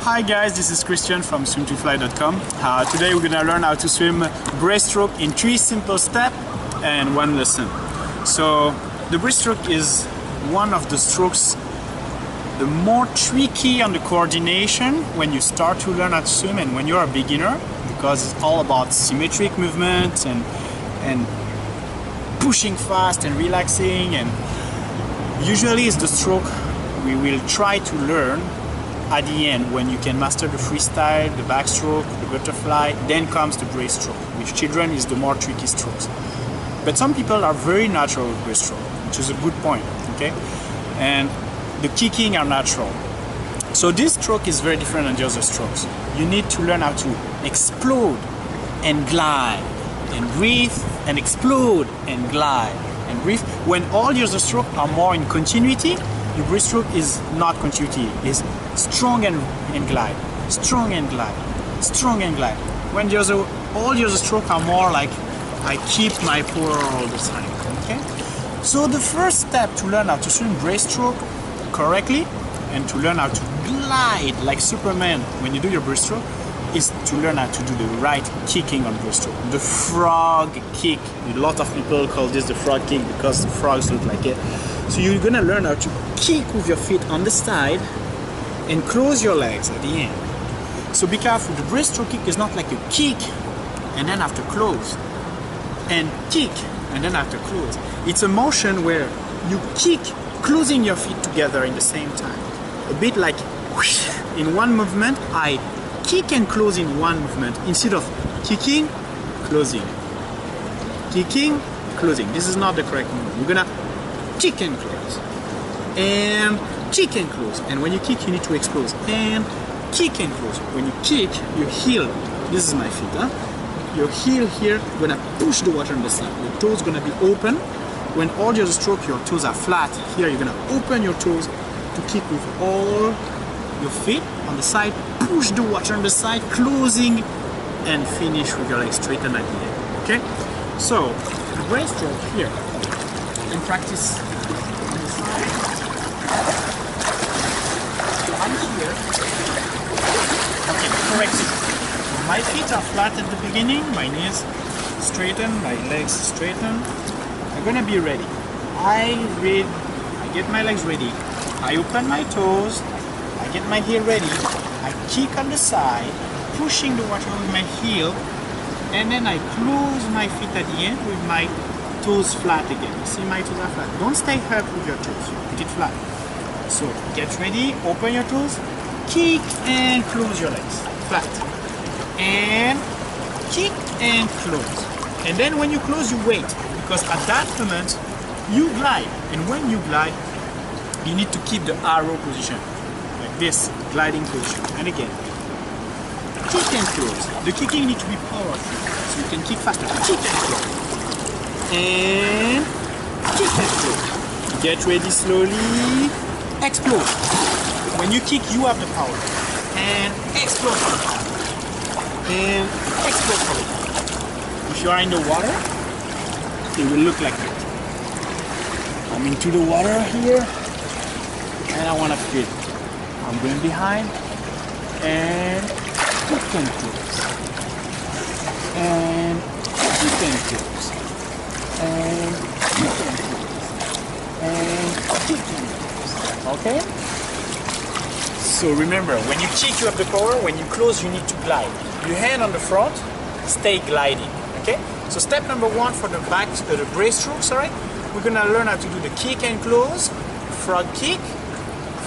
Hi guys, this is Christian from swim2fly.com. Today we're gonna learn how to swim breaststroke in 3 simple steps and 1 lesson. So the breaststroke is one of the strokes the more tricky on the coordination when you start to learn how to swim and when you're a beginner, because it's all about symmetric movement and pushing fast and relaxing, and usually it's the stroke we will try to learn at the end when you can master the freestyle, the backstroke, the butterfly. Then comes the breaststroke, which children is the more tricky strokes. But some people are very natural with breaststroke, which is a good point, okay? And the kicking are natural. So this stroke is very different than the other strokes. You need to learn how to explode and glide and breathe and explode and glide and breathe. When all the other strokes are more in continuity, the breaststroke is not continuity, it's strong and glide, strong and glide, strong and glide. When all the other strokes are more like I keep my power all the time. Okay? So the first step to learn how to swim breaststroke correctly and to learn how to glide like Superman when you do your breaststroke is to learn how to do the right kicking on breaststroke. The frog kick. A lot of people call this the frog kick because the frogs look like it. So you're gonna learn how to kick with your feet on the side and close your legs at the end. So be careful, the breaststroke kick is not like a kick and then after close and kick and then after close. It's a motion where you kick closing your feet together in the same time. A bit like whoosh, in one movement, I kick and close in one movement instead of kicking, closing, kicking, closing. This is not the correct movement. You're gonna kick and close and kick and close, and when you kick you need to explode and kick and close. When you kick your heel, this is my feet, huh? Your heel here gonna push the water on the side. Your toes gonna be open. When all the other stroke your toes are flat, here you're gonna open your toes to kick with all your feet on the side, push the water on the side, closing and finish with your legs straightened at the end. Okay, so the breaststroke here in practice. I'm here. Okay, correct. My feet are flat at the beginning, my knees straighten, my legs straighten. I'm gonna be ready. I get my legs ready. I open my toes. I get my heel ready. I kick on the side, pushing the water with my heel, and then I close my feet at the end with my toes flat again. You see my toes are flat. Don't stay up with your toes. Put it flat. So get ready, open your toes, kick and close your legs. Flat. And kick and close. And then when you close, you wait. Because at that moment, you glide. And when you glide, you need to keep the arrow position. Like this, gliding position. And again, kick and close. The kicking needs to be powerful. So you can kick faster. Kick and close. And kick and close. Get ready slowly. Explode. When you kick, you have the power. And explode. And explode. If you are in the water, it will look like that. I'm into the water here, and I want to feel. I'm going behind, and kick and close. And kick and close. And kick and close. And kick and close. Okay? So remember, when you kick you have the power, when you close you need to glide. Your hand on the front, stay gliding. Okay? So step number 1 for the breaststroke, sorry, we're gonna learn how to do the kick and close, frog kick,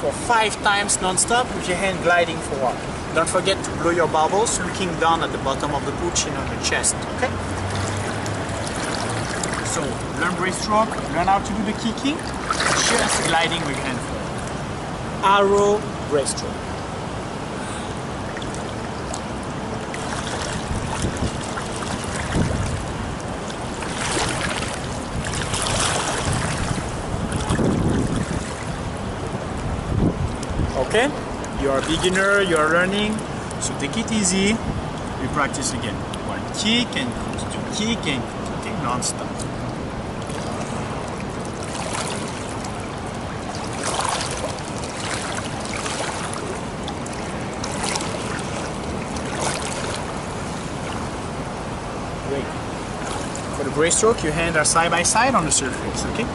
for 5 times non-stop with your hand gliding forward. Don't forget to blow your bubbles, looking down at the bottom of the pool, chin on the chest. Okay? So learn breaststroke, learn how to do the kicking, just gliding with your hand forward. Arrow breaststroke. Okay, you are a beginner, you are learning, so take it easy. We practice again. 1 kick and close, 2 kick and close, okay, non-stop. breaststroke, your hands are side by side on the surface, okay?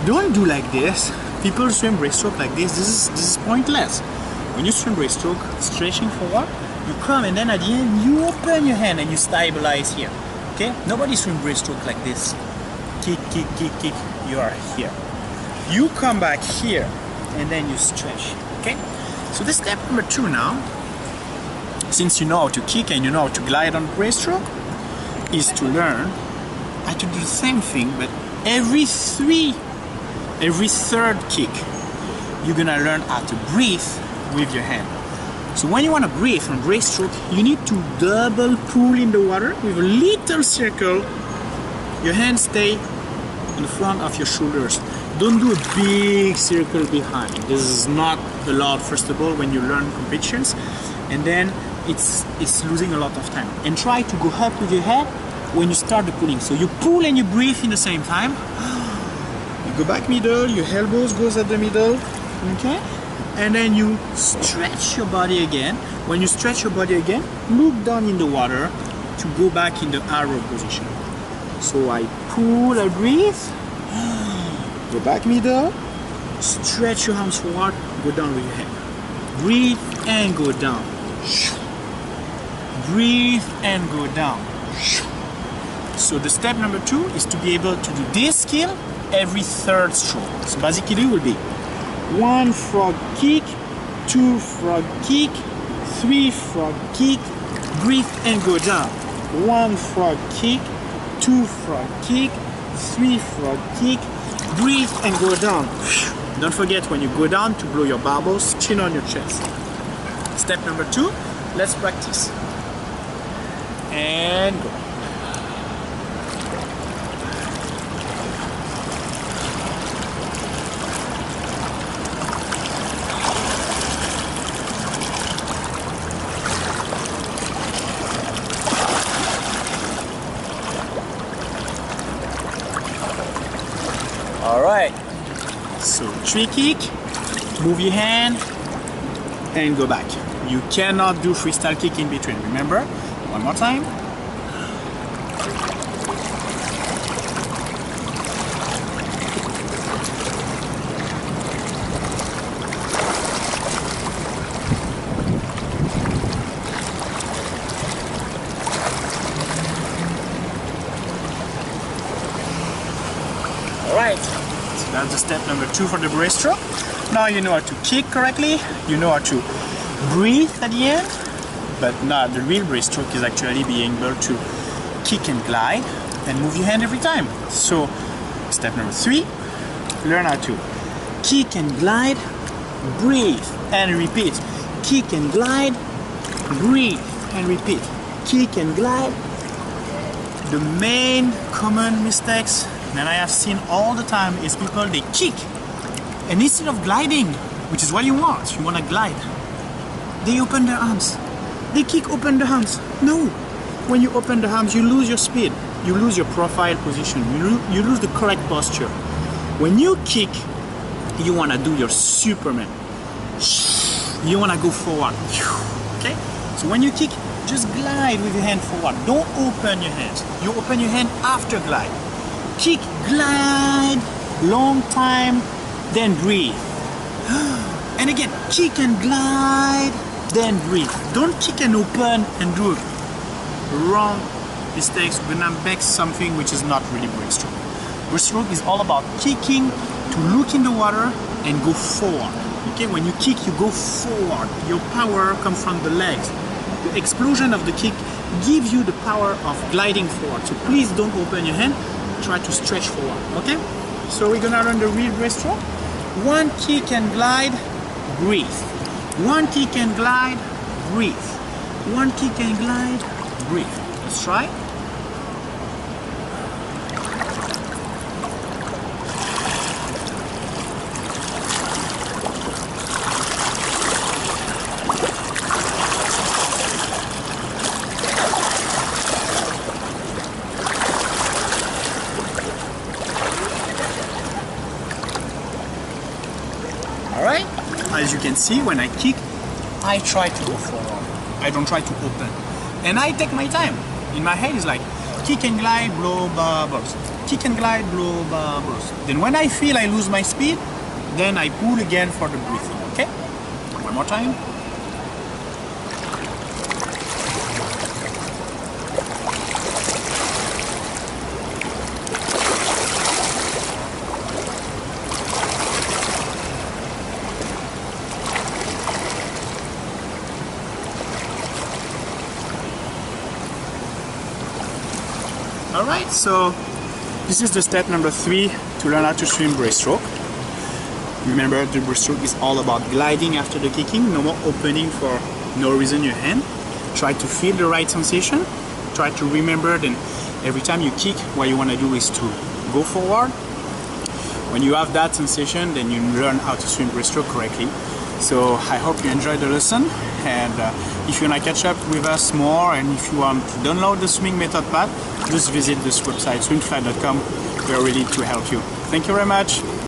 Don't do like this. People swim breaststroke like this. This is pointless. When you swim breaststroke, stretching forward, you come and then at the end you open your hand and you stabilize here. Okay? Nobody swim breaststroke like this. Kick, kick, kick, kick. You are here. You come back here and then you stretch. Okay? So this step number 2 now, since you know how to kick and you know how to glide on breaststroke, is to learn how to do the same thing, but every third kick, you're gonna learn how to breathe with your hand. So when you want to breathe on breaststroke, you need to double pull in the water with a little circle. Your hands stay in front of your shoulders. Don't do a big circle behind. This is not allowed, first of all, when you learn competitions, and then it's losing a lot of time. And try to go up with your head when you start the pulling. So you pull and you breathe in the same time. You go back middle, your elbows goes at the middle, okay? And then you stretch your body again. When you stretch your body again, look down in the water to go back in the arrow position. So I pull, I breathe, go back middle, stretch your arms forward, go down with your head. Breathe and go down. Breathe and go down. So the step number 2 is to be able to do this skill every third stroke. So basically it will be 1 frog kick, 2 frog kick, 3 frog kick, breathe and go down. 1 frog kick, 2 frog kick, 3 frog kick, breathe and go down. Don't forget when you go down to blow your bubbles, chin on your chest. Step number 2, let's practice. And go. Alright, so 3 kick, move your hand and go back. You cannot do freestyle kick in between, remember? One more time. Alright, so that's the step number 2 for the breaststroke. Now you know how to kick correctly, you know how to breathe at the end, but now the real breaststroke is actually being able to kick and glide and move your hand every time. So step number 3, learn how to kick and glide, breathe and repeat. Kick and glide, breathe and repeat. Kick and glide. The main common mistakes that I have seen all the time is people, they kick and instead of gliding, which is what you want to glide, they open their arms. They kick, open the arms. No, when you open the arms, you lose your speed, you lose your profile position, you lose the correct posture. When you kick, you want to do your Superman. You want to go forward. Okay? So when you kick, just glide with your hand forward. Don't open your hands. You open your hand after glide. Kick, glide, long time, then breathe. And again, kick and glide, then breathe. Don't kick and open and do wrong mistakes. We're gonna make something which is not really breaststroke. Breaststroke is all about kicking to look in the water and go forward. Okay, when you kick, you go forward. Your power comes from the legs. The explosion of the kick gives you the power of gliding forward. So please don't open your hand. Try to stretch forward. Okay? So we're gonna learn the real breaststroke. 1 kick and glide, breathe. 1 kick and glide, breathe. 1 kick and glide, breathe. Let's try. Alright? As you can see, when I kick, I try to go forward. I don't try to open. And I take my time. In my head, it's like kick and glide, blow, bubbles. Kick and glide, blow, bubbles. Then when I feel I lose my speed, then I pull again for the breathing, okay? One more time. Alright, so this is the step number 3 to learn how to swim breaststroke. Remember, the breaststroke is all about gliding after the kicking, no more opening for no reason your hand. Try to feel the right sensation. Try to remember that every time you kick, what you want to do is to go forward. When you have that sensation, then you learn how to swim breaststroke correctly. So I hope you enjoyed the lesson, and if you want to catch up with us more, and if you want to download the swimming method path, just visit this website swimfly.com. We are ready to help you. Thank you very much.